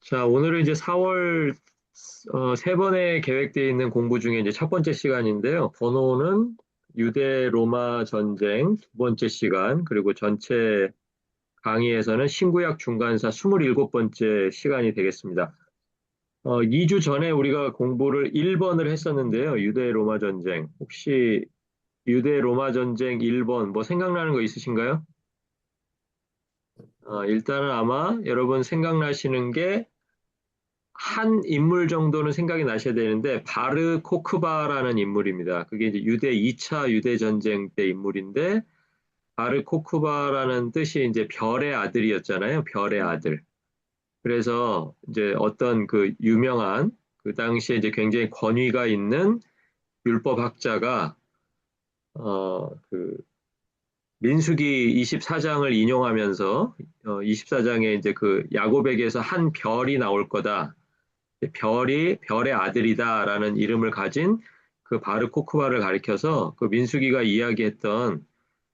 자, 오늘은 이제 4월 세 번에 계획되어 있는 공부 중에 이제 첫 번째 시간인데요. 번호는 유대 로마 전쟁 두 번째 시간, 그리고 전체 강의에서는 신구약 중간사 27번째 시간이 되겠습니다. 2주 전에 우리가 공부를 1번을 했었는데요. 유대 로마 전쟁. 혹시 유대 로마 전쟁 1번 뭐 생각나는 거 있으신가요? 일단은 아마 여러분 생각나시는 게 한 인물 정도는 생각이 나셔야 되는데 바르 코크바라는 인물입니다. 그게 이제 유대 2차 유대 전쟁 때 인물인데 바르 코크바라는 뜻이 이제 별의 아들이었잖아요. 별의 아들. 그래서 이제 어떤 그 유명한 그 당시에 이제 굉장히 권위가 있는 율법학자가 그 민수기 24장을 인용하면서 24장에 이제 그 야곱에게서 한 별이 나올 거다. 별이 별의 아들이다라는 이름을 가진 그 바르 코크바를 가리켜서 그 민수기가 이야기했던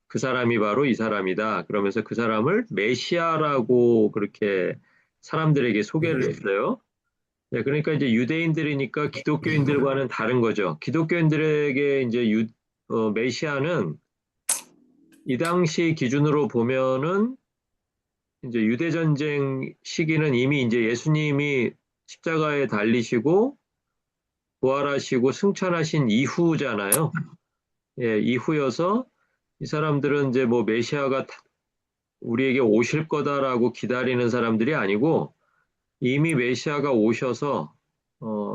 그 사람이 바로 이 사람이다. 그러면서 그 사람을 메시아라고 그렇게 사람들에게 소개를 했어요. 네, 그러니까 이제 유대인들이니까 기독교인들과는 다른 거죠. 기독교인들에게 이제 메시아는 이 당시 기준으로 보면은 이제 유대전쟁 시기는 이미 이제 예수님이 십자가에 달리시고 부활하시고 승천하신 이후잖아요. 예, 이후여서 이 사람들은 이제 뭐 메시아가 우리에게 오실 거다라고 기다리는 사람들이 아니고 이미 메시아가 오셔서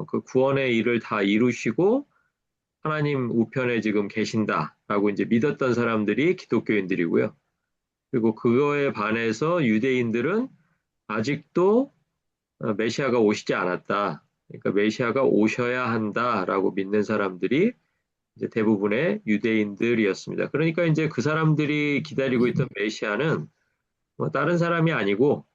그 구원의 일을 다 이루시고 하나님 우편에 지금 계신다라고 이제 믿었던 사람들이 기독교인들이고요. 그리고 그거에 반해서 유대인들은 아직도 메시아가 오시지 않았다. 그러니까 메시아가 오셔야 한다라고 믿는 사람들이 이제 대부분의 유대인들이었습니다. 그러니까 이제 그 사람들이 기다리고 있던 메시아는 뭐 다른 사람이 아니고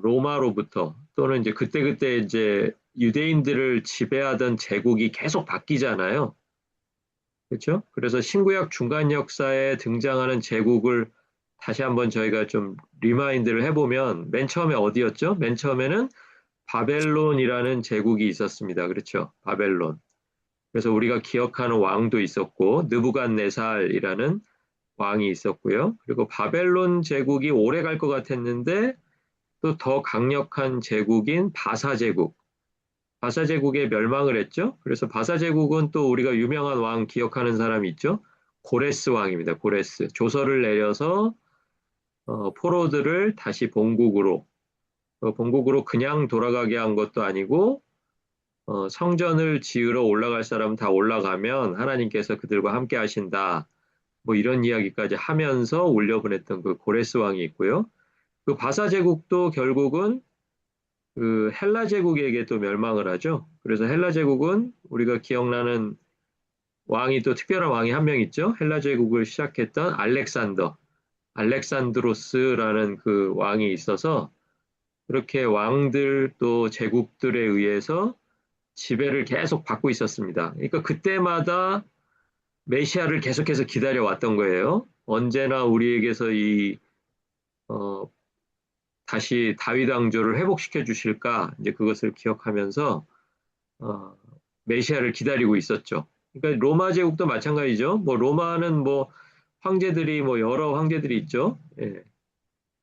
로마로부터 또는 이제 그때그때 이제 유대인들을 지배하던 제국이 계속 바뀌잖아요. 그렇죠? 그래서 신구약 중간 역사에 등장하는 제국을 다시 한번 저희가 좀 리마인드를 해보면 맨 처음에 어디였죠? 맨 처음에는 바벨론이라는 제국이 있었습니다. 그렇죠? 바벨론. 그래서 우리가 기억하는 왕도 있었고 느부갓네살이라는 왕이 있었고요. 그리고 바벨론 제국이 오래 갈 것 같았는데 또 더 강력한 제국인 바사 제국. 바사 제국에 멸망을 했죠. 그래서 바사 제국은 또 우리가 유명한 왕 기억하는 사람이 있죠. 고레스 왕입니다. 고레스. 조서를 내려서 포로들을 다시 본국으로 그냥 돌아가게 한 것도 아니고 성전을 지으러 올라갈 사람은 다 올라가면 하나님께서 그들과 함께 하신다. 뭐 이런 이야기까지 하면서 올려보냈던 그 고레스 왕이 있고요. 그 바사 제국도 결국은 그 헬라 제국에게 또 멸망을 하죠. 그래서 헬라 제국은 우리가 기억나는 왕이 또 특별한 왕이 한 명 있죠. 헬라 제국을 시작했던 알렉산드로스라는 그 왕이 있어서 그렇게 왕들 또 제국들에 의해서 지배를 계속 받고 있었습니다. 그러니까 그때마다 메시아를 계속해서 기다려 왔던 거예요. 언제나 우리에게서 어, 다시 다윗 왕조를 회복시켜 주실까? 이제 그것을 기억하면서 어, 메시아를 기다리고 있었죠. 그러니까 로마 제국도 마찬가지죠. 뭐 로마는 뭐 황제들이 뭐 여러 황제들이 있죠. 예.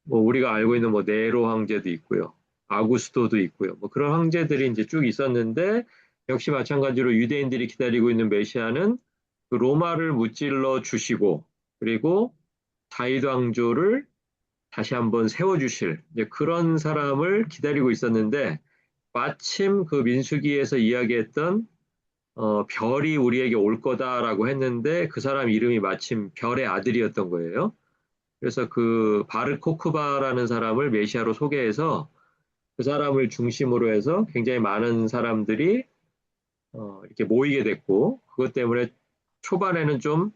뭐 우리가 알고 있는 뭐 네로 황제도 있고요. 아구스토도 있고요. 뭐 그런 황제들이 이제 쭉 있었는데 역시 마찬가지로 유대인들이 기다리고 있는 메시아는 그 로마를 무찔러 주시고 그리고 다윗 왕조를 다시 한번 세워주실 이제 그런 사람을 기다리고 있었는데 마침 그 민수기에서 이야기했던 별이 우리에게 올 거다라고 했는데 그 사람 이름이 마침 별의 아들이었던 거예요. 그래서 그 바르 코크바라는 사람을 메시아로 소개해서 그 사람을 중심으로 해서 굉장히 많은 사람들이 이렇게 모이게 됐고 그것 때문에 초반에는 좀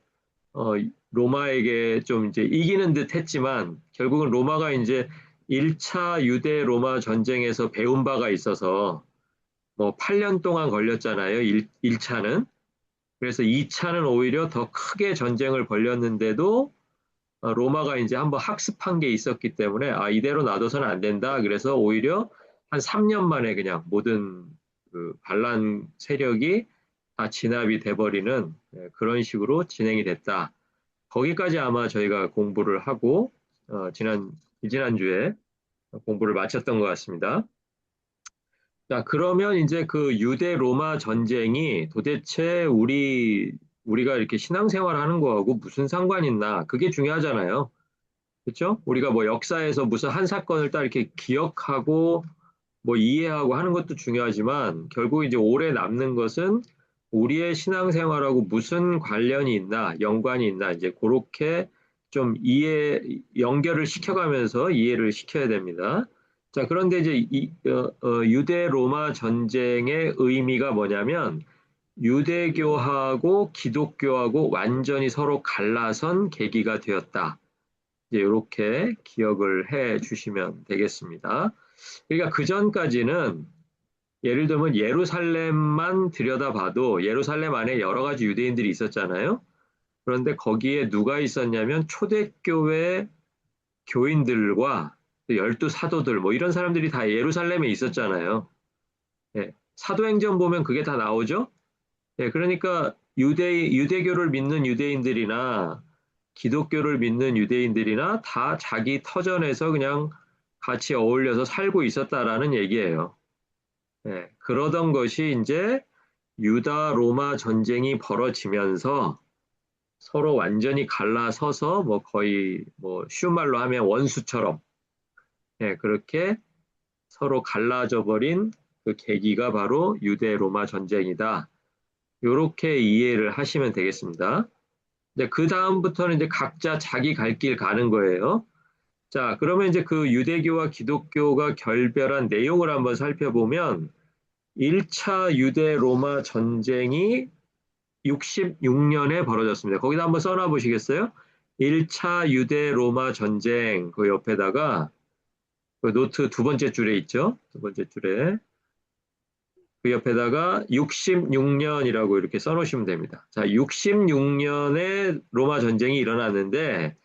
어, 로마에게 좀 이제 이기는 듯 했지만 결국은 로마가 이제 1차 유대 로마 전쟁에서 배운 바가 있어서 뭐 8년 동안 걸렸잖아요. 1차는. 그래서 2차는 오히려 더 크게 전쟁을 벌였는데도 로마가 이제 한번 학습한 게 있었기 때문에 이대로 놔둬서는 안 된다. 그래서 오히려 한 3년 만에 그냥 모든 그 반란 세력이 다 진압이 돼버리는 그런 식으로 진행이 됐다. 거기까지 아마 저희가 공부를 하고 지난주에 공부를 마쳤던 것 같습니다. 자, 그러면 이제 그 유대 로마 전쟁이 도대체 우리가 이렇게 신앙생활 하는 거하고 무슨 상관이 있나? 그게 중요하잖아요. 그렇죠? 우리가 뭐 역사에서 무슨 한 사건을 딱 이렇게 기억하고 뭐 이해하고 하는 것도 중요하지만 결국 이제 오래 남는 것은 우리의 신앙생활하고 무슨 관련이 있나, 연관이 있나, 이제 그렇게 좀 연결을 시켜가면서 이해를 시켜야 됩니다. 자, 그런데 이제 유대 로마 전쟁의 의미가 뭐냐면 유대교하고 기독교하고 완전히 서로 갈라선 계기가 되었다. 이제 이렇게 기억을 해 주시면 되겠습니다. 그러니까 그 전까지는 예를 들면 예루살렘만 들여다봐도 예루살렘 안에 여러 가지 유대인들이 있었잖아요. 그런데 거기에 누가 있었냐면 초대교회 교인들과 열두 사도들 뭐 이런 사람들이 다 예루살렘에 있었잖아요. 예, 사도행전 보면 그게 다 나오죠. 예, 그러니까 유대교를 믿는 유대인들이나 기독교를 믿는 유대인들이나 다 자기 터전에서 그냥 같이 어울려서 살고 있었다라는 얘기예요. 예, 그러던 것이 이제 유다 로마 전쟁이 벌어지면서 서로 완전히 갈라서서 뭐 거의 뭐 쉬운 말로 하면 원수처럼 그렇게 서로 갈라져 버린 그 계기가 바로 유대 로마 전쟁이다. 이렇게 이해를 하시면 되겠습니다. 이제 그 다음부터는 이제 각자 자기 갈 길 가는 거예요. 자, 그러면 이제 그 유대교와 기독교가 결별한 내용을 한번 살펴보면 1차 유대 로마 전쟁이 66년에 벌어졌습니다. 거기다 한번 써놔 보시겠어요? 1차 유대 로마 전쟁 그 옆에다가 그 노트 두 번째 줄에 있죠? 두 번째 줄에 그 옆에다가 66년이라고 이렇게 써놓으시면 됩니다. 자, 66년에 로마 전쟁이 일어났는데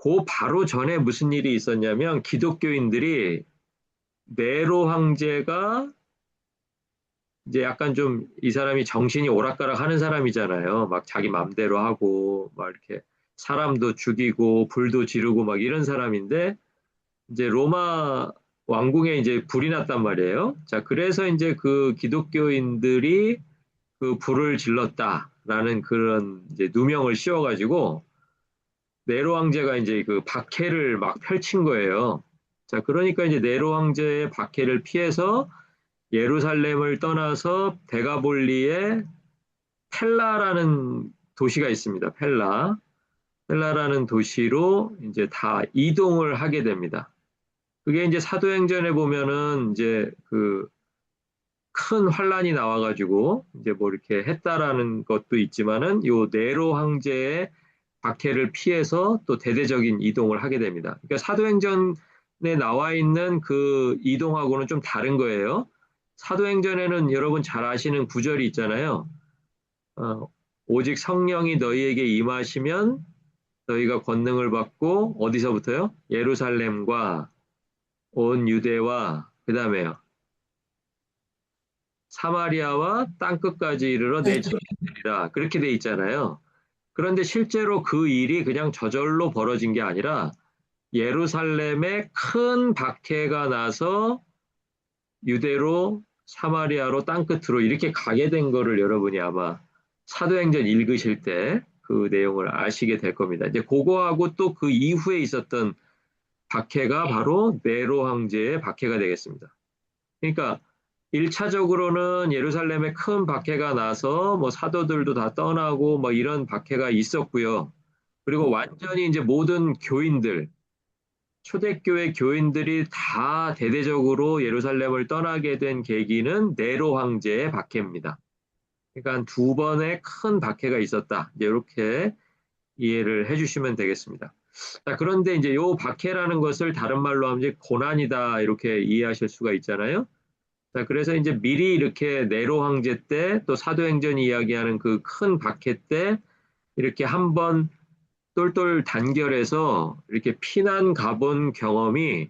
그 바로 전에 무슨 일이 있었냐면 기독교인들이 네로 황제가 이제 약간 좀 이 사람이 정신이 오락가락 하는 사람이잖아요. 막 자기 맘대로 하고 막 이렇게 사람도 죽이고 불도 지르고 막 이런 사람인데 이제 로마 왕궁에 이제 불이 났단 말이에요. 자, 그래서 이제 그 기독교인들이 그 불을 질렀다라는 그런 이제 누명을 씌워가지고 네로 황제가 이제 그 박해를 막 펼친 거예요. 자, 그러니까 이제 네로 황제의 박해를 피해서 예루살렘을 떠나서 데가볼리에 펠라라는 도시가 있습니다. 펠라. 펠라라는 도시로 이제 다 이동을 하게 됩니다. 그게 이제 사도행전에 보면은 이제 그 큰 환란이 나와가지고 이제 뭐 이렇게 했다라는 것도 있지만은 요 네로 황제의 박해를 피해서 또 대대적인 이동을 하게 됩니다. 그러니까 사도행전에 나와 있는 그 이동하고는 좀 다른 거예요. 사도행전에는 여러분 잘 아시는 구절이 있잖아요. 어, 오직 성령이 너희에게 임하시면 너희가 권능을 받고 어디서부터요? 예루살렘과 온 유대와 그다음에요. 사마리아와 땅끝까지 이르러 내 증인이라 그렇게 돼 있잖아요. 그런데 실제로 그 일이 그냥 저절로 벌어진 게 아니라 예루살렘에 큰 박해가 나서 유대로 사마리아로 땅끝으로 이렇게 가게 된 거를 여러분이 아마 사도행전 읽으실 때 그 내용을 아시게 될 겁니다. 이제 그거하고 또 그 이후에 있었던 박해가 바로 네로 황제의 박해가 되겠습니다. 그러니까 1차적으로는 예루살렘에 큰 박해가 나서 뭐 사도들도 다 떠나고 뭐 이런 박해가 있었고요. 그리고 완전히 이제 모든 교인들, 초대교회 교인들이 다 대대적으로 예루살렘을 떠나게 된 계기는 네로 황제의 박해입니다. 그러니까 두 번의 큰 박해가 있었다. 이제 이렇게 이해를 해주시면 되겠습니다. 자, 그런데 이제 요 박해라는 것을 다른 말로 하면 이제 고난이다 이렇게 이해하실 수가 있잖아요. 자, 그래서 이제 미리 이렇게 네로 황제 때 또 사도행전이 이야기하는 그 큰 박해 때 이렇게 한번 똘똘 단결해서 이렇게 피난 가본 경험이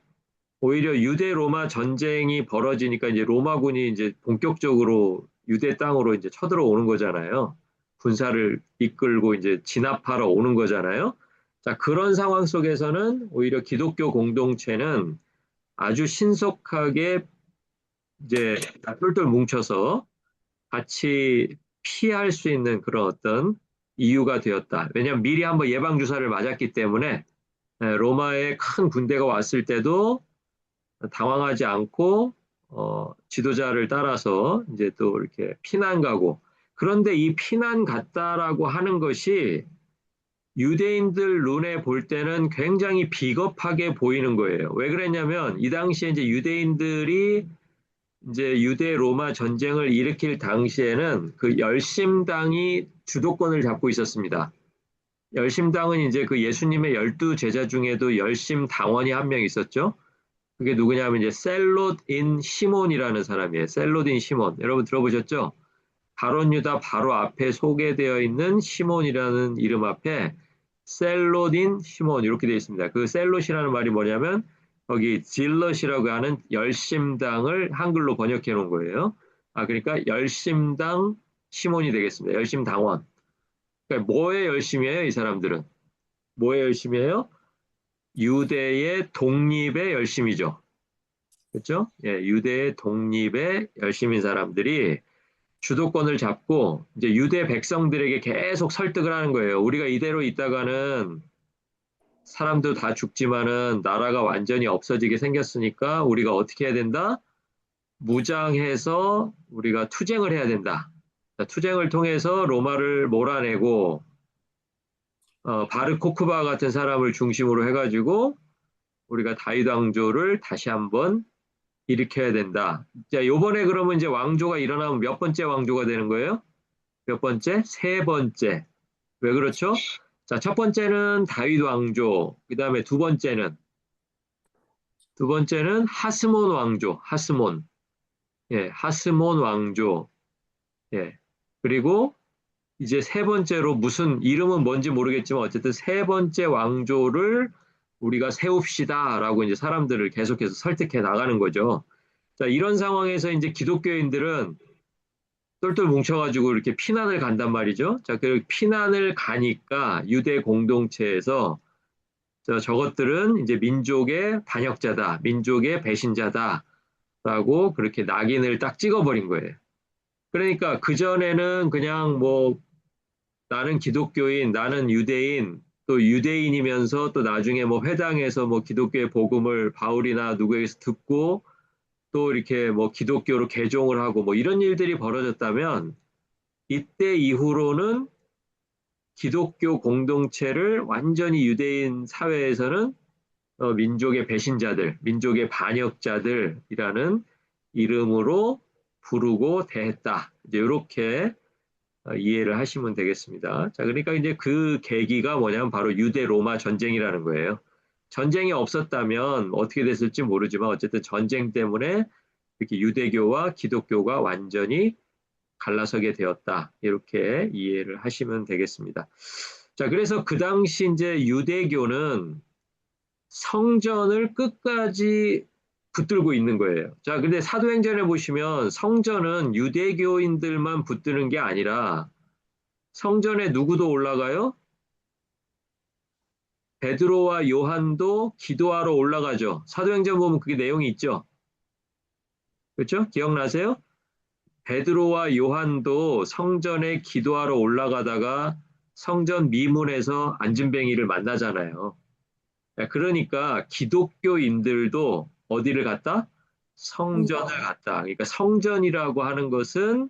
오히려 유대 로마 전쟁이 벌어지니까 이제 로마군이 이제 본격적으로 유대 땅으로 이제 쳐들어오는 거잖아요. 군사를 이끌고 이제 진압하러 오는 거잖아요. 자, 그런 상황 속에서는 오히려 기독교 공동체는 아주 신속하게 이제 다 똘똘 뭉쳐서 같이 피할 수 있는 그런 어떤 이유가 되었다. 왜냐하면 미리 한번 예방 주사를 맞았기 때문에 로마의 큰 군대가 왔을 때도 당황하지 않고 지도자를 따라서 이제 또 이렇게 피난 가고 그런데 이 피난 갔다라고 하는 것이 유대인들 눈에 볼 때는 굉장히 비겁하게 보이는 거예요. 왜 그랬냐면 이 당시에 이제 유대인들이 이제 유대 로마 전쟁을 일으킬 당시에는 그 열심당이 주도권을 잡고 있었습니다. 열심당은 이제 그 예수님의 12제자 중에도 열심 당원이 한 명 있었죠. 그게 누구냐면 이제 셀롯인 시몬이라는 사람이에요. 셀롯인 시몬. 여러분 들어보셨죠? 가룟 유다 바로 앞에 소개되어 있는 시몬이라는 이름 앞에 셀롯인 시몬 이렇게 되어 있습니다. 그 셀롯이라는 말이 뭐냐면 거기 질럿이라고 하는 열심당을 한글로 번역해 놓은 거예요. 아, 그러니까 열심당 시몬이 되겠습니다. 열심당원. 그러니까 뭐에 열심이에요, 이 사람들은? 뭐에 열심이에요? 유대의 독립에 열심이죠. 그렇죠? 예, 유대의 독립에 열심인 사람들이 주도권을 잡고 이제 유대 백성들에게 계속 설득을 하는 거예요. 우리가 이대로 있다가는 사람도 다 죽지만은 나라가 완전히 없어지게 생겼으니까 우리가 어떻게 해야 된다? 무장해서 우리가 투쟁을 해야 된다. 투쟁을 통해서 로마를 몰아내고 바르 코크바 같은 사람을 중심으로 해가지고 우리가 다윗 왕조를 다시 한번 일으켜야 된다. 자, 요번에 그러면 이제 왕조가 일어나면 몇 번째 왕조가 되는 거예요? 몇 번째? 세 번째. 왜 그렇죠? 자, 첫 번째는 다윗 왕조. 그 다음에 두 번째는 하스몬 왕조. 하스몬. 예, 하스몬 왕조. 예. 그리고 이제 세 번째로 무슨 이름은 뭔지 모르겠지만 어쨌든 세 번째 왕조를 우리가 세웁시다라고 이제 사람들을 계속해서 설득해 나가는 거죠. 자, 이런 상황에서 이제 기독교인들은 똘똘 뭉쳐가지고 이렇게 피난을 간단 말이죠. 자, 그 피난을 가니까 유대 공동체에서 저것들은 이제 민족의 반역자다, 민족의 배신자다라고 그렇게 낙인을 딱 찍어버린 거예요. 그러니까 그전에는 그냥 뭐 나는 기독교인, 나는 유대인, 또 유대인이면서 또 나중에 뭐 회당에서 뭐 기독교의 복음을 바울이나 누구에게서 듣고 또 이렇게 뭐 기독교로 개종을 하고 뭐 이런 일들이 벌어졌다면 이때 이후로는 기독교 공동체를 완전히 유대인 사회에서는 민족의 배신자들, 민족의 반역자들이라는 이름으로 부르고 대했다. 이제 이렇게 이해를 하시면 되겠습니다. 자, 그러니까 이제 그 계기가 뭐냐면 바로 유대 로마 전쟁이라는 거예요. 전쟁이 없었다면 어떻게 됐을지 모르지만 어쨌든 전쟁 때문에 이렇게 유대교와 기독교가 완전히 갈라서게 되었다. 이렇게 이해를 하시면 되겠습니다. 자, 그래서 그 당시 이제 유대교는 성전을 끝까지 붙들고 있는 거예요. 자, 근데 사도행전에 보시면 성전은 유대교인들만 붙드는 게 아니라 성전에 누구도 올라가요? 베드로와 요한도 기도하러 올라가죠. 사도행전 보면 그게 내용이 있죠. 그렇죠? 기억나세요? 베드로와 요한도 성전에 기도하러 올라가다가 성전 미문에서 안진뱅이를 만나잖아요. 그러니까 기독교인들도 어디를 갔다? 성전을 갔다. 그러니까 성전이라고 하는 것은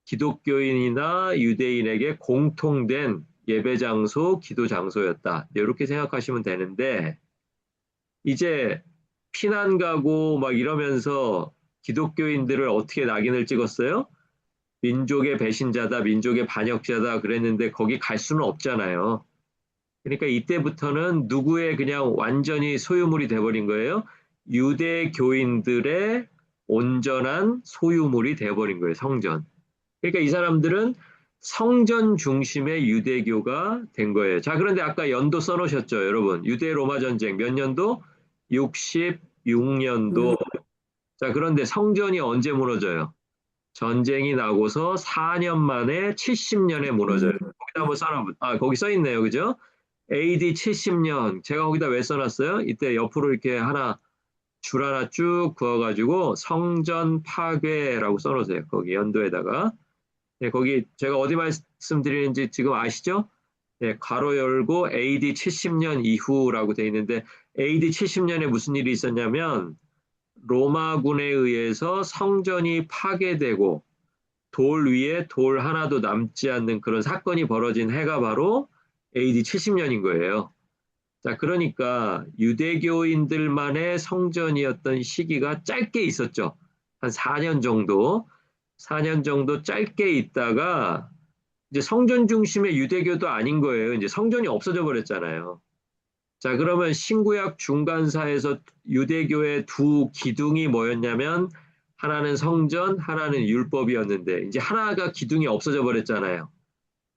기독교인이나 유대인에게 공통된 예배 장소, 기도 장소였다. 이렇게 생각하시면 되는데 이제 피난 가고 막 이러면서 기독교인들을 어떻게 낙인을 찍었어요? 민족의 배신자다, 민족의 반역자다 그랬는데 거기 갈 수는 없잖아요. 그러니까 이때부터는 누구의 그냥 완전히 소유물이 돼버린 거예요? 유대교인들의 온전한 소유물이 돼버린 거예요, 성전. 그러니까 이 사람들은 성전 중심의 유대교가 된 거예요. 자, 그런데 아까 연도 써놓으셨죠, 여러분? 유대 로마 전쟁 몇 년도? 66년도. 자, 그런데 성전이 언제 무너져요? 전쟁이 나고서 4년 만에 70년에 무너져요. 거기다 한번 거기 써 있네요. 그죠? AD 70년. 제가 거기다 왜 써놨어요? 이때 옆으로 이렇게 줄 하나 쭉 그어가지고 성전 파괴라고 써놓으세요. 거기 연도에다가. 네, 거기 제가 어디 말씀드리는지 지금 아시죠? 네, 괄호 열고 AD 70년 이후라고 돼 있는데 AD 70년에 무슨 일이 있었냐면 로마군에 의해서 성전이 파괴되고 돌 위에 돌 하나도 남지 않는 그런 사건이 벌어진 해가 바로 AD 70년인 거예요. 자, 그러니까 유대교인들만의 성전이었던 시기가 짧게 있었죠. 한 4년 정도. 4년 정도 짧게 있다가 이제 성전 중심의 유대교도 아닌 거예요. 이제 성전이 없어져 버렸잖아요. 자, 그러면 신구약 중간사에서 유대교의 두 기둥이 뭐였냐면 하나는 성전, 하나는 율법이었는데 이제 하나가 기둥이 없어져 버렸잖아요.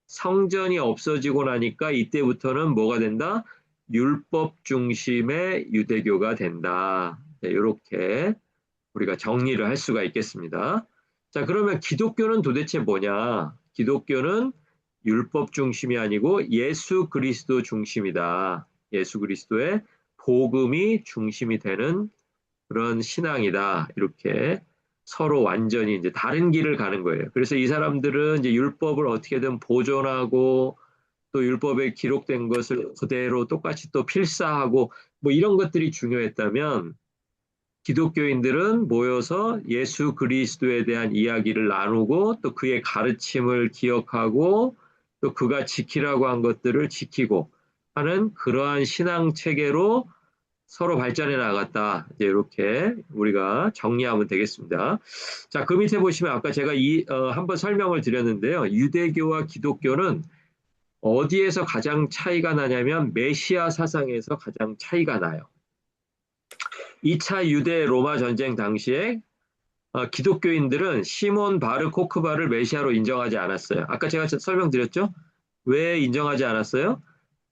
성전이 없어지고 나니까 이때부터는 뭐가 된다? 율법 중심의 유대교가 된다. 네, 이렇게 우리가 정리를 할 수가 있겠습니다. 자, 그러면 기독교는 도대체 뭐냐? 기독교는 율법 중심이 아니고 예수 그리스도 중심이다. 예수 그리스도의 복음이 중심이 되는 그런 신앙이다. 이렇게 서로 완전히 이제 다른 길을 가는 거예요. 그래서 이 사람들은 이제 율법을 어떻게든 보존하고 또 율법에 기록된 것을 그대로 똑같이 또 필사하고 뭐 이런 것들이 중요했다면 기독교인들은 모여서 예수 그리스도에 대한 이야기를 나누고 또 그의 가르침을 기억하고 또 그가 지키라고 한 것들을 지키고 하는 그러한 신앙 체계로 서로 발전해 나갔다. 이제 이렇게 우리가 정리하면 되겠습니다. 자, 그 밑에 보시면 아까 제가 한번 설명을 드렸는데요. 유대교와 기독교는 어디에서 가장 차이가 나냐면 메시아 사상에서 가장 차이가 나요. 2차 유대 로마 전쟁 당시에 기독교인들은 시몬 바르 코크바를 메시아로 인정하지 않았어요. 아까 제가 설명드렸죠? 왜 인정하지 않았어요?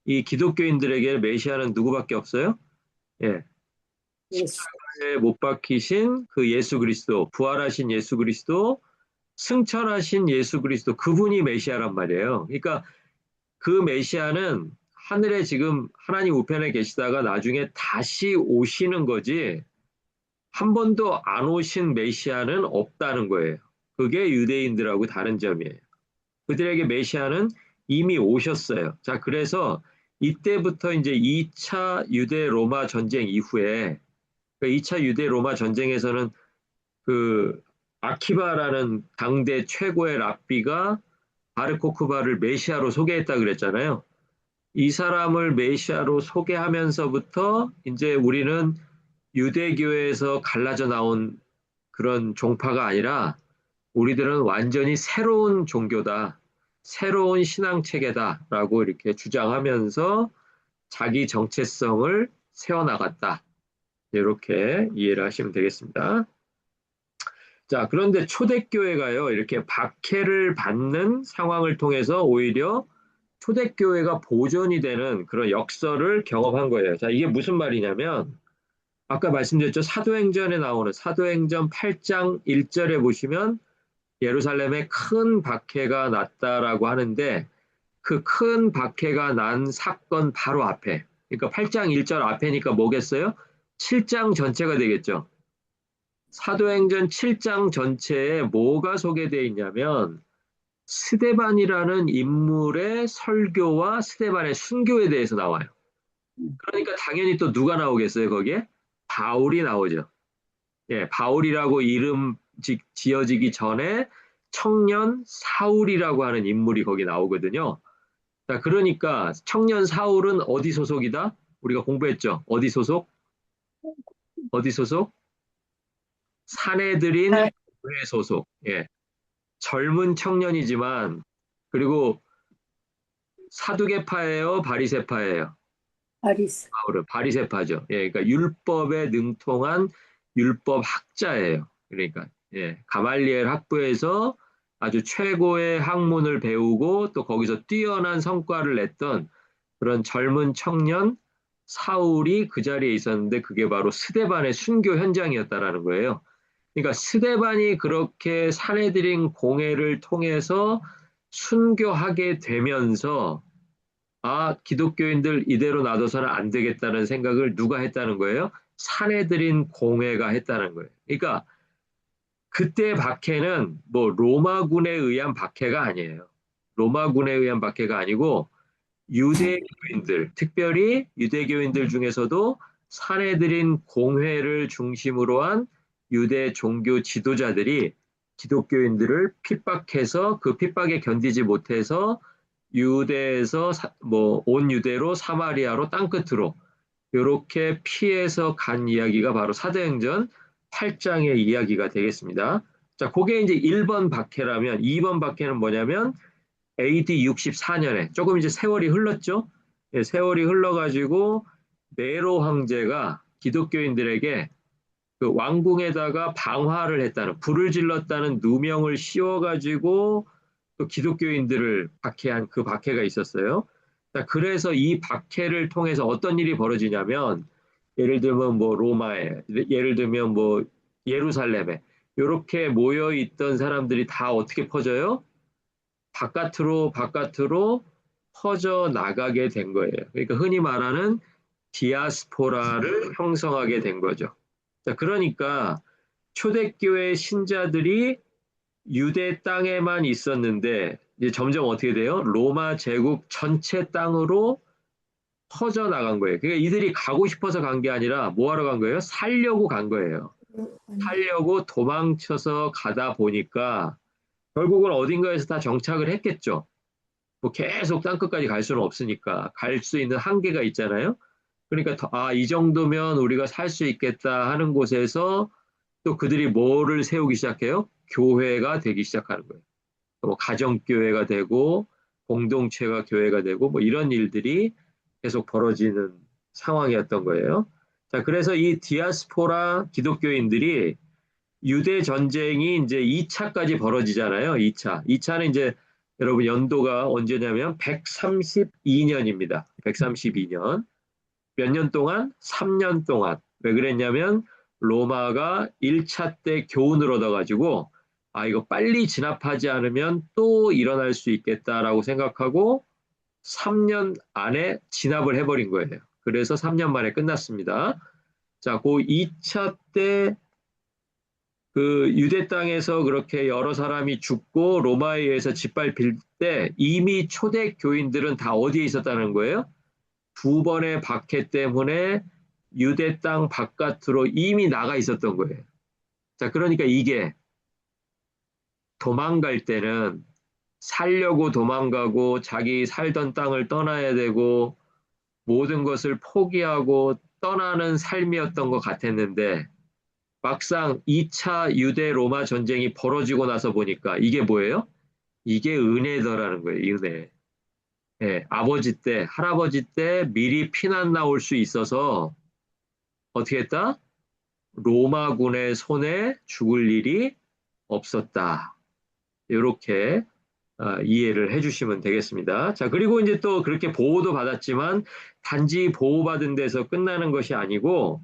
이 기독교인들에게 메시아는 누구밖에 없어요? 예, 예수. 십자가에 못 박히신 그 예수 그리스도, 부활하신 예수 그리스도, 승천하신 예수 그리스도, 그분이 메시아란 말이에요. 그러니까 그 메시아는 하늘에 지금 하나님 우편에 계시다가 나중에 다시 오시는 거지, 한 번도 안 오신 메시아는 없다는 거예요. 그게 유대인들하고 다른 점이에요. 그들에게 메시아는 이미 오셨어요. 자, 그래서 이때부터 이제 2차 유대 로마 전쟁 이후에, 그 2차 유대 로마 전쟁에서는 그 아키바라는 당대 최고의 랍비가 바르코크바를 메시아로 소개했다 그랬잖아요. 이 사람을 메시아로 소개하면서부터 이제 우리는 유대교에서 갈라져 나온 그런 종파가 아니라 우리들은 완전히 새로운 종교다, 새로운 신앙 체계다라고 이렇게 주장하면서 자기 정체성을 세워나갔다. 이렇게 이해를 하시면 되겠습니다. 자, 그런데 초대교회가요, 이렇게 박해를 받는 상황을 통해서 오히려 초대교회가 보존이 되는 그런 역설을 경험한 거예요. 자, 이게 무슨 말이냐면, 아까 말씀드렸죠. 사도행전에 나오는 사도행전 8장 1절에 보시면 예루살렘에 큰 박해가 났다라고 하는데 그 큰 박해가 난 사건 바로 앞에, 그러니까 8장 1절 앞에니까 뭐겠어요? 7장 전체가 되겠죠. 사도행전 7장 전체에 뭐가 소개되어 있냐면 스데반이라는 인물의 설교와 스데반의 순교에 대해서 나와요. 그러니까 당연히 또 누가 나오겠어요, 거기에? 바울이 나오죠. 예, 바울이라고 이름 지어지기 전에 청년 사울이라고 하는 인물이 거기 나오거든요. 자, 그러니까 청년 사울은 어디 소속이다? 우리가 공부했죠. 어디 소속? 어디 소속? 사내들인 아, 교회 소속. 예. 젊은 청년이지만 그리고 사두개파예요, 바리새파예요. 아리스. 바울은 바리새파죠. 예, 그러니까 율법에 능통한 율법 학자예요. 그러니까 예, 가말리엘 학부에서 아주 최고의 학문을 배우고 또 거기서 뛰어난 성과를 냈던 그런 젊은 청년 사울이 그 자리에 있었는데 그게 바로 스데반의 순교 현장이었다라는 거예요. 그러니까 스데반이 그렇게 사내들인 공회를 통해서 순교하게 되면서 아, 기독교인들 이대로 놔둬서는 안 되겠다는 생각을 누가 했다는 거예요? 사내들인 공회가 했다는 거예요. 그러니까 그때 박해는 뭐 로마군에 의한 박해가 아니에요. 로마군에 의한 박해가 아니고 유대교인들, 특별히 유대교인들 중에서도 사내들인 공회를 중심으로 한 유대 종교 지도자들이 기독교인들을 핍박해서 그 핍박에 견디지 못해서 유대에서 뭐 온 유대로 사마리아로 땅끝으로 이렇게 피해서 간 이야기가 바로 사도행전 8장의 이야기가 되겠습니다. 자, 그게 이제 1번 박해라면 2번 박해는 뭐냐면 AD 64년에 조금 이제 세월이 흘렀죠. 예, 세월이 흘러가지고 네로 황제가 기독교인들에게 그 왕궁에다가 방화를 했다는 불을 질렀다는 누명을 씌워가지고 또 기독교인들을 박해한 그 박해가 있었어요. 자, 그래서 이 박해를 통해서 어떤 일이 벌어지냐면 예를 들면 뭐 로마에 예를 들면 뭐 예루살렘에 이렇게 모여 있던 사람들이 다 어떻게 퍼져요? 바깥으로 퍼져 나가게 된 거예요. 그러니까 흔히 말하는 디아스포라를 형성하게 된 거죠. 자, 그러니까 초대교회 신자들이 유대 땅에만 있었는데 이제 점점 어떻게 돼요? 로마 제국 전체 땅으로 퍼져 나간 거예요. 그러니까 이들이 가고 싶어서 간 게 아니라 뭐 하러 간 거예요? 살려고 간 거예요. 살려고 도망쳐서 가다 보니까 결국은 어딘가에서 다 정착을 했겠죠. 뭐 계속 땅끝까지 갈 수는 없으니까 갈 수 있는 한계가 있잖아요. 그러니까 이 정도면 우리가 살 수 있겠다 하는 곳에서 또 그들이 뭐를 세우기 시작해요? 교회가 되기 시작하는 거예요. 뭐 가정교회가 되고 공동체가 교회가 되고 뭐 이런 일들이 계속 벌어지는 상황이었던 거예요. 자, 그래서 이 디아스포라 기독교인들이 유대 전쟁이 이제 2차까지 벌어지잖아요. 2차. 2차는 이제 여러분 연도가 언제냐면 132년입니다. 132년. 몇 년 동안? 3년 동안. 왜 그랬냐면 로마가 1차 때 교훈을 얻어가지고 이거 빨리 진압하지 않으면 또 일어날 수 있겠다라고 생각하고 3년 안에 진압을 해버린 거예요. 그래서 3년 만에 끝났습니다. 자, 그 2차 때 그 유대 땅에서 그렇게 여러 사람이 죽고 로마에 의해서 짓밟힐 때 이미 초대 교인들은 다 어디에 있었다는 거예요? 두 번의 박해 때문에 유대 땅 바깥으로 이미 나가 있었던 거예요. 자, 그러니까 이게 도망갈 때는 살려고 도망가고 자기 살던 땅을 떠나야 되고 모든 것을 포기하고 떠나는 삶이었던 것 같았는데 막상 2차 유대 로마 전쟁이 벌어지고 나서 보니까 이게 뭐예요? 이게 은혜더라는 거예요, 은혜. 예, 아버지 때, 할아버지 때 미리 피난 나올 수 있어서 어떻게 했다? 로마군의 손에 죽을 일이 없었다. 이렇게 이해를 해주시면 되겠습니다. 자, 그리고 이제 또 그렇게 보호도 받았지만 단지 보호받은 데서 끝나는 것이 아니고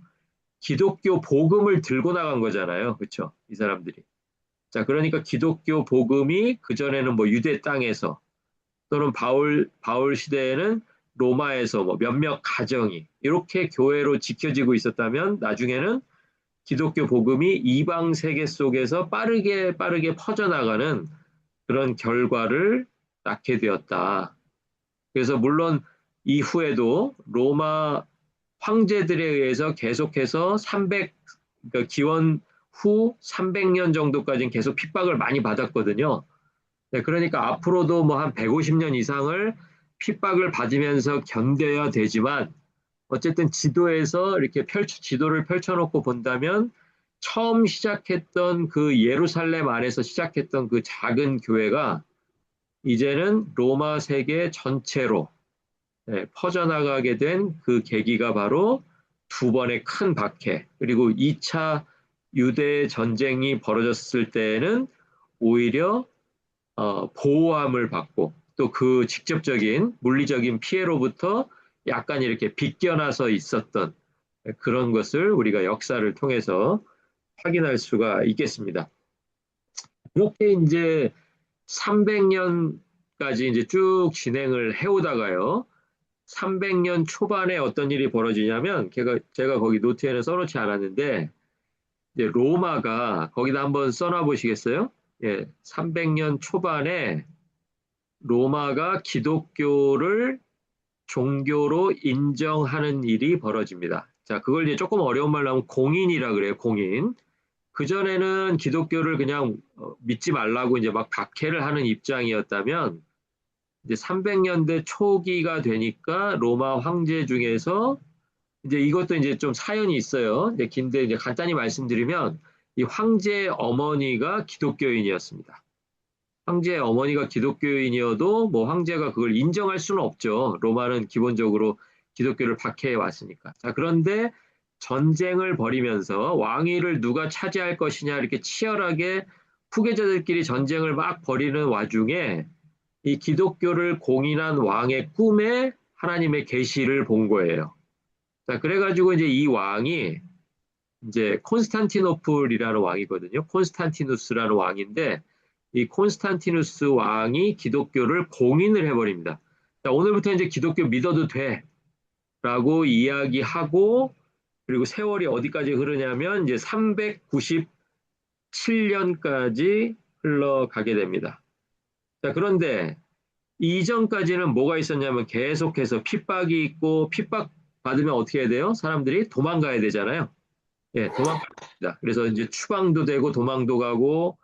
기독교 복음을 들고 나간 거잖아요. 그렇죠? 이 사람들이. 자, 그러니까 기독교 복음이 그전에는 뭐 유대 땅에서 또는 바울 시대에는 로마에서 뭐 몇몇 가정이 이렇게 교회로 지켜지고 있었다면 나중에는 기독교 복음이 이방 세계 속에서 빠르게 퍼져나가는 그런 결과를 낳게 되었다. 그래서 물론 이후에도 로마 황제들에 의해서 계속해서 그러니까 기원 후 300년 정도까지는 계속 핍박을 많이 받았거든요. 네, 그러니까 앞으로도 뭐 한 150년 이상을 핍박을 받으면서 견뎌야 되지만 어쨌든 지도에서 이렇게 지도를 펼쳐놓고 본다면 처음 시작했던 그 예루살렘 안에서 시작했던 그 작은 교회가 이제는 로마 세계 전체로 퍼져나가게 된 그 계기가 바로 두 번의 큰 박해, 그리고 2차 유대 전쟁이 벌어졌을 때에는 오히려 보호함을 받고 또 그 직접적인 물리적인 피해로부터 약간 이렇게 비껴나서 있었던 그런 것을 우리가 역사를 통해서 확인할 수가 있겠습니다. 그렇게 이제 300년까지 이제 쭉 진행을 해오다가요. 300년 초반에 어떤 일이 벌어지냐면 제가 거기 노트에는 써놓지 않았는데 이제 로마가 거기다 한번 써놔 보시겠어요? 예, 300년 초반에 로마가 기독교를 종교로 인정하는 일이 벌어집니다. 자, 그걸 이제 조금 어려운 말로 하면 공인이라 그래요, 공인. 그전에는 기독교를 그냥 믿지 말라고 이제 막 박해를 하는 입장이었다면 이제 300년대 초기가 되니까 로마 황제 중에서 이제 이것도 이제 좀 사연이 있어요. 이제 긴데 이제 간단히 말씀드리면 이 황제 어머니가 기독교인이었습니다. 황제의 어머니가 기독교인이어도 뭐 황제가 그걸 인정할 수는 없죠. 로마는 기본적으로 기독교를 박해해 왔으니까. 자, 그런데 전쟁을 벌이면서 왕위를 누가 차지할 것이냐 이렇게 치열하게 후계자들끼리 전쟁을 막 벌이는 와중에 이 기독교를 공인한 왕의 꿈에 하나님의 계시를 본 거예요. 자, 그래가지고 이제 이 왕이 이제 콘스탄티노플이라는 왕이거든요. 콘스탄티누스라는 왕인데 이 콘스탄티누스 왕이 기독교를 공인을 해버립니다. 자, 오늘부터 이제 기독교 믿어도 돼라고 이야기하고 그리고 세월이 어디까지 흐르냐면 이제 397년까지 흘러가게 됩니다. 자, 그런데 이전까지는 뭐가 있었냐면 계속해서 핍박이 있고 핍박 받으면 어떻게 해야 돼요? 사람들이 도망가야 되잖아요. 예, 도망갑니다. 그래서 이제 추방도 되고 도망도 가고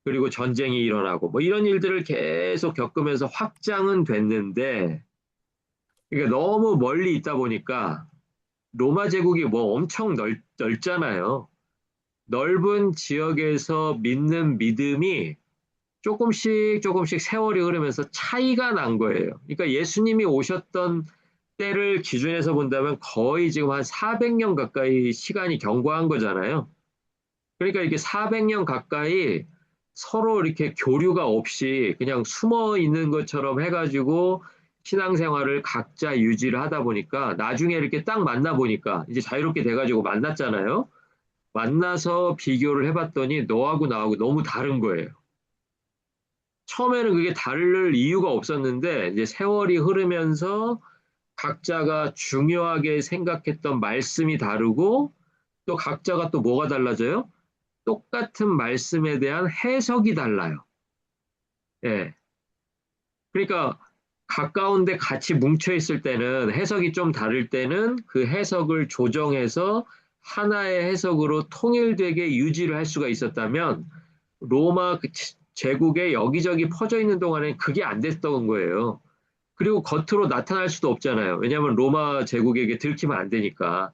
그리고 전쟁이 일어나고 뭐 이런 일들을 계속 겪으면서 확장은 됐는데 그러니까 너무 멀리 있다 보니까 로마 제국이 뭐 엄청 넓잖아요. 넓은 지역에서 믿는 믿음이 조금씩 조금씩 세월이 흐르면서 차이가 난 거예요. 그러니까 예수님이 오셨던 때를 기준해서 본다면 거의 지금 한 400년 가까이 시간이 경과한 거잖아요. 그러니까 이게 400년 가까이 서로 이렇게 교류가 없이 그냥 숨어 있는 것처럼 해가지고 신앙생활을 각자 유지를 하다 보니까 나중에 이렇게 딱 만나 보니까 이제 자유롭게 돼가지고 만났잖아요. 만나서 비교를 해봤더니 너하고 나하고 너무 다른 거예요. 처음에는 그게 다를 이유가 없었는데 이제 세월이 흐르면서 각자가 중요하게 생각했던 말씀이 다르고 또 각자가 또 뭐가 달라져요? 똑같은 말씀에 대한 해석이 달라요. 예. 그러니까 가까운데 같이 뭉쳐 있을 때는 해석이 좀 다를 때는 그 해석을 조정해서 하나의 해석으로 통일되게 유지를 할 수가 있었다면 로마 제국에 여기저기 퍼져 있는 동안에 그게 안 됐던 거예요. 그리고 겉으로 나타날 수도 없잖아요. 왜냐하면 로마 제국에게 들키면 안 되니까.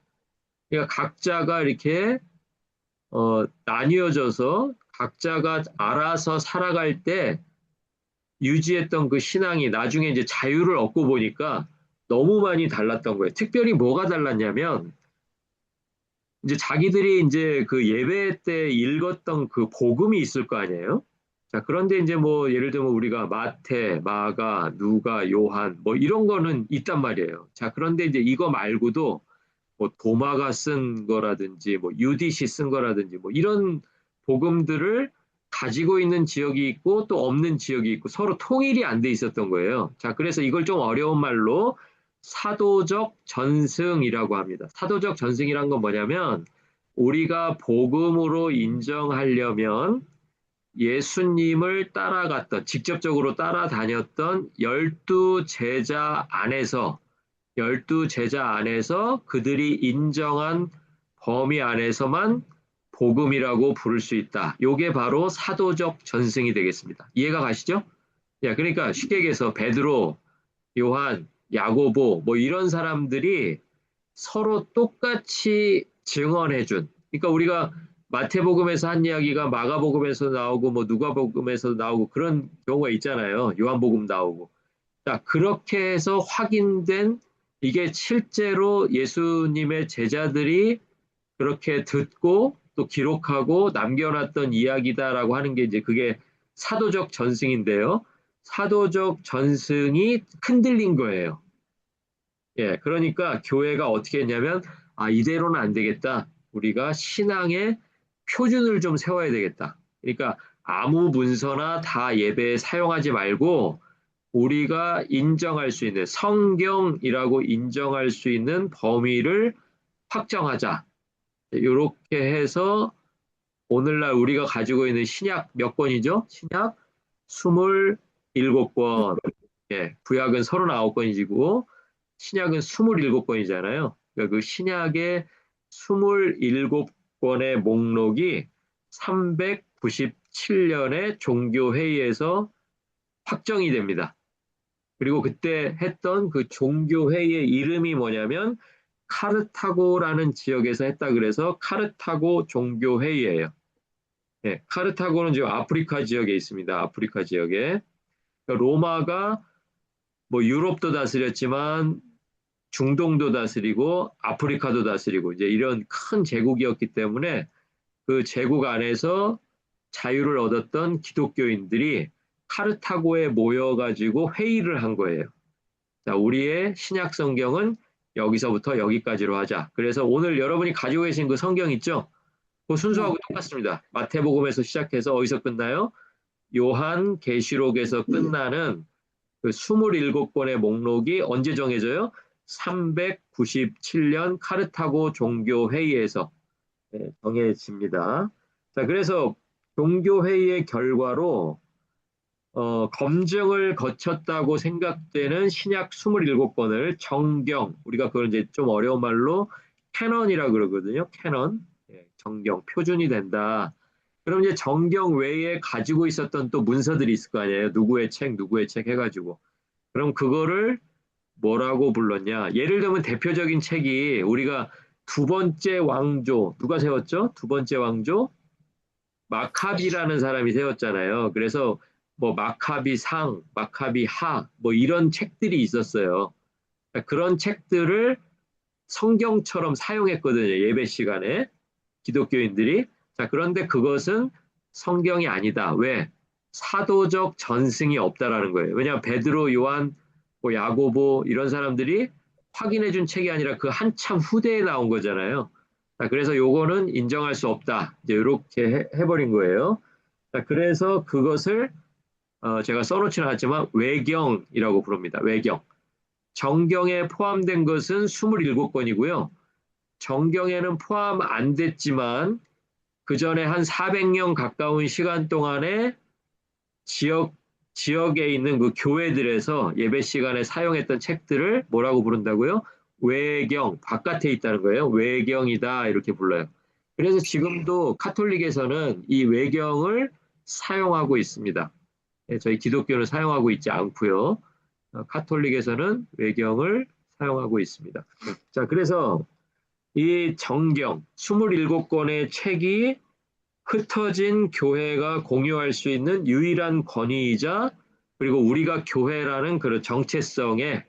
그러니까 각자가 이렇게 나뉘어져서 각자가 알아서 살아갈 때 유지했던 그 신앙이 나중에 이제 자유를 얻고 보니까 너무 많이 달랐던 거예요. 특별히 뭐가 달랐냐면 이제 자기들이 이제 그 예배 때 읽었던 그 복음이 있을 거 아니에요? 자, 그런데 이제 뭐 예를 들면 우리가 마태, 마가, 누가, 요한 뭐 이런 거는 있단 말이에요. 자, 그런데 이제 이거 말고도 뭐 도마가 쓴 거라든지 뭐 유디시 쓴 거라든지 뭐 이런 복음들을 가지고 있는 지역이 있고 또 없는 지역이 있고 서로 통일이 안 돼 있었던 거예요. 자, 그래서 이걸 좀 어려운 말로 사도적 전승이라고 합니다. 사도적 전승이란 건 뭐냐면 우리가 복음으로 인정하려면 예수님을 따라갔던, 직접적으로 따라다녔던 열두 제자 안에서 그들이 인정한 범위 안에서만 복음이라고 부를 수 있다. 요게 바로 사도적 전승이 되겠습니다. 이해가 가시죠? 야, 그러니까 쉽게 얘기해서 베드로, 요한, 야고보 뭐 이런 사람들이 서로 똑같이 증언해준. 그러니까 우리가 마태복음에서 한 이야기가 마가복음에서 나오고 뭐 누가복음에서 나오고 그런 경우가 있잖아요. 요한복음 나오고. 자, 그렇게 해서 확인된 이게 실제로 예수님의 제자들이 그렇게 듣고 또 기록하고 남겨놨던 이야기다라고 하는 게 이제 그게 사도적 전승인데요. 사도적 전승이 흔들린 거예요. 예, 그러니까 교회가 어떻게 했냐면, 아, 이대로는 안 되겠다. 우리가 신앙의 표준을 좀 세워야 되겠다. 그러니까 아무 문서나 다 예배에 사용하지 말고 우리가 인정할 수 있는 성경이라고 인정할 수 있는 범위를 확정하자. 이렇게 해서 오늘날 우리가 가지고 있는 신약 몇 권이죠? 신약 27권. 예, 구약은 39권이고 신약은 27권이잖아요. 그러니까 그 신약의 27권의 목록이 397년에 종교회의에서 확정이 됩니다. 그리고 그때 했던 그 종교회의의 이름이 뭐냐면 카르타고라는 지역에서 했다 그래서 카르타고 종교회의예요. 예, 카르타고는 지금 아프리카 지역에 있습니다. 아프리카 지역에. 그러니까 로마가 뭐 유럽도 다스렸지만 중동도 다스리고 아프리카도 다스리고 이제 이런 큰 제국이었기 때문에 그 제국 안에서 자유를 얻었던 기독교인들이 카르타고에 모여가지고 회의를 한 거예요. 자, 우리의 신약 성경은 여기서부터 여기까지로 하자. 그래서 오늘 여러분이 가지고 계신 그 성경 있죠? 그 순서하고 네. 똑같습니다. 마태복음에서 시작해서 어디서 끝나요? 요한 계시록에서 끝나는 그 27권의 목록이 언제 정해져요? 397년 카르타고 종교회의에서 정해집니다. 자, 그래서 종교회의의 결과로 검증을 거쳤다고 생각되는 신약 27권을 정경, 우리가 그걸 이제 좀 어려운 말로 캐넌이라 그러거든요. 캐넌, 정경, 표준이 된다. 그럼 이제 정경 외에 가지고 있었던 또 문서들이 있을 거 아니에요. 누구의 책 해가지고. 그럼 그거를 뭐라고 불렀냐? 예를 들면 대표적인 책이 우리가 두 번째 왕조, 누가 세웠죠? 두 번째 왕조? 마카비라는 사람이 세웠잖아요. 그래서 뭐 마카비 상, 마카비 하, 뭐 이런 책들이 있었어요. 그러니까 그런 책들을 성경처럼 사용했거든요. 예배 시간에 기독교인들이. 자, 그런데 그것은 성경이 아니다. 왜? 사도적 전승이 없다라는 거예요. 왜냐하면 베드로, 요한, 뭐 야고보 이런 사람들이 확인해 준 책이 아니라 그 한참 후대에 나온 거잖아요. 자, 그래서 요거는 인정할 수 없다. 이제 이렇게 해버린 거예요. 자, 그래서 그것을 제가 써놓지는 않았지만 외경이라고 부릅니다. 외경. 정경에 포함된 것은 27권이고요. 정경에는 포함 안 됐지만 그 전에 한 400년 가까운 시간 동안에 지역, 지역에 있는 그 교회들에서 예배 시간에 사용했던 책들을 뭐라고 부른다고요? 외경, 바깥에 있다는 거예요. 외경이다, 이렇게 불러요. 그래서 지금도 카톨릭에서는 이 외경을 사용하고 있습니다. 저희 기독교는 사용하고 있지 않고요. 카톨릭에서는 외경을 사용하고 있습니다. 자, 그래서 이 정경, 27권의 책이 흩어진 교회가 공유할 수 있는 유일한 권위이자 그리고 우리가 교회라는 그런 정체성의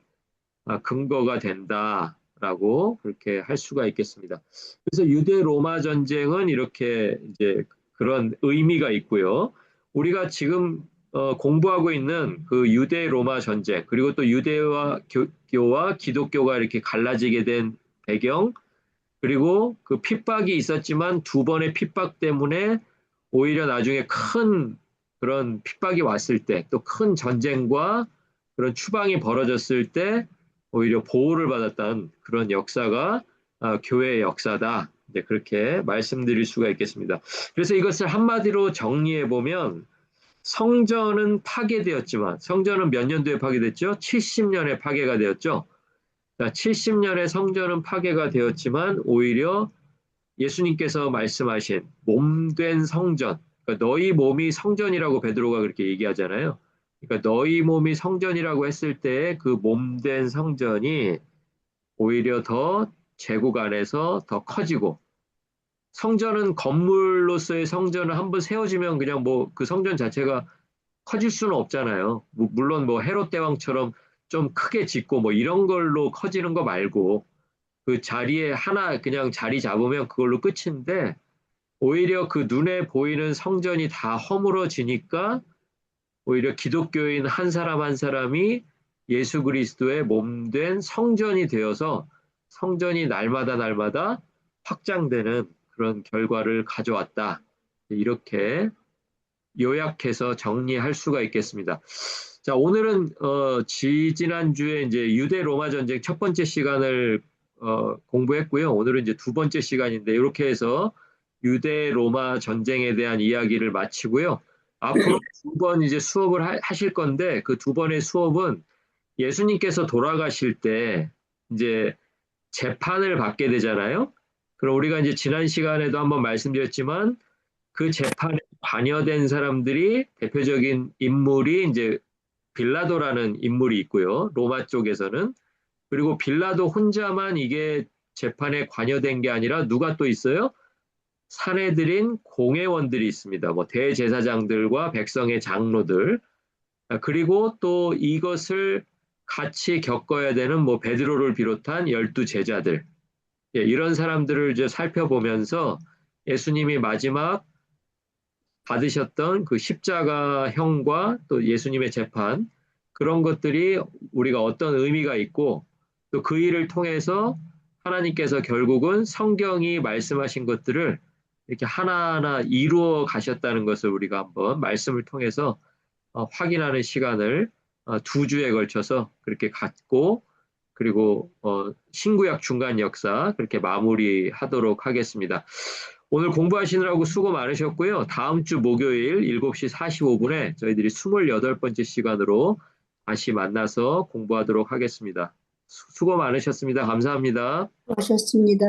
근거가 된다라고 그렇게 할 수가 있겠습니다. 그래서 유대 로마 전쟁은 이렇게 이제 그런 의미가 있고요. 우리가 지금 공부하고 있는 그 유대 로마 전쟁 그리고 또 유대와 교와 기독교가 이렇게 갈라지게 된 배경 그리고 그 핍박이 있었지만 두 번의 핍박 때문에 오히려 나중에 큰 그런 핍박이 왔을 때, 또 큰 전쟁과 그런 추방이 벌어졌을 때 오히려 보호를 받았던 그런 역사가 교회의 역사다. 이제 그렇게 말씀드릴 수가 있겠습니다. 그래서 이것을 한마디로 정리해 보면 성전은 파괴되었지만 성전은 몇 년도에 파괴됐죠? 70년에 파괴가 되었죠. 70년의 성전은 파괴가 되었지만 오히려 예수님께서 말씀하신 몸된 성전, 그러니까 너희 몸이 성전이라고 베드로가 그렇게 얘기하잖아요. 그러니까 너희 몸이 성전이라고 했을 때 그 몸된 성전이 오히려 더 제국 안에서 더 커지고 성전은 건물로서의 성전을 한번 세워지면 그냥 뭐 그 성전 자체가 커질 수는 없잖아요. 물론 뭐 헤롯 대왕처럼 좀 크게 짓고 뭐 이런 걸로 커지는 거 말고 그 자리에 하나 그냥 자리 잡으면 그걸로 끝인데 오히려 그 눈에 보이는 성전이 다 허물어지니까 오히려 기독교인 한 사람 한 사람이 예수 그리스도의 몸된 성전이 되어서 성전이 날마다 날마다 확장되는 그런 결과를 가져왔다. 이렇게 요약해서 정리할 수가 있겠습니다. 자, 오늘은 지지난주에 이제 유대 로마 전쟁 첫 번째 시간을 공부했고요. 오늘은 이제 두 번째 시간인데 이렇게 해서 유대 로마 전쟁에 대한 이야기를 마치고요. 앞으로 두 번 이제 수업을 하실 건데 그 두 번의 수업은 예수님께서 돌아가실 때 이제 재판을 받게 되잖아요. 그럼 우리가 이제 지난 시간에도 한번 말씀드렸지만 그 재판에 관여된 사람들이 대표적인 인물이 이제 빌라도라는 인물이 있고요. 로마 쪽에서는. 그리고 빌라도 혼자만 이게 재판에 관여된 게 아니라 누가 또 있어요? 사내들인 공회원들이 있습니다. 뭐 대제사장들과 백성의 장로들. 그리고 또 이것을 같이 겪어야 되는 뭐 베드로를 비롯한 12제자들. 예, 이런 사람들을 이제 살펴보면서 예수님이 마지막 받으셨던 그 십자가형과 또 예수님의 재판, 그런 것들이 우리가 어떤 의미가 있고 또 그 일을 통해서 하나님께서 결국은 성경이 말씀하신 것들을 이렇게 하나하나 이루어 가셨다는 것을 우리가 한번 말씀을 통해서 확인하는 시간을 두 주에 걸쳐서 그렇게 갖고, 그리고 신구약 중간 역사 그렇게 마무리하도록 하겠습니다. 오늘 공부하시느라고 수고 많으셨고요. 다음 주 목요일 7시 45분에 저희들이 28번째 시간으로 다시 만나서 공부하도록 하겠습니다. 수고 많으셨습니다. 감사합니다. 하셨습니다.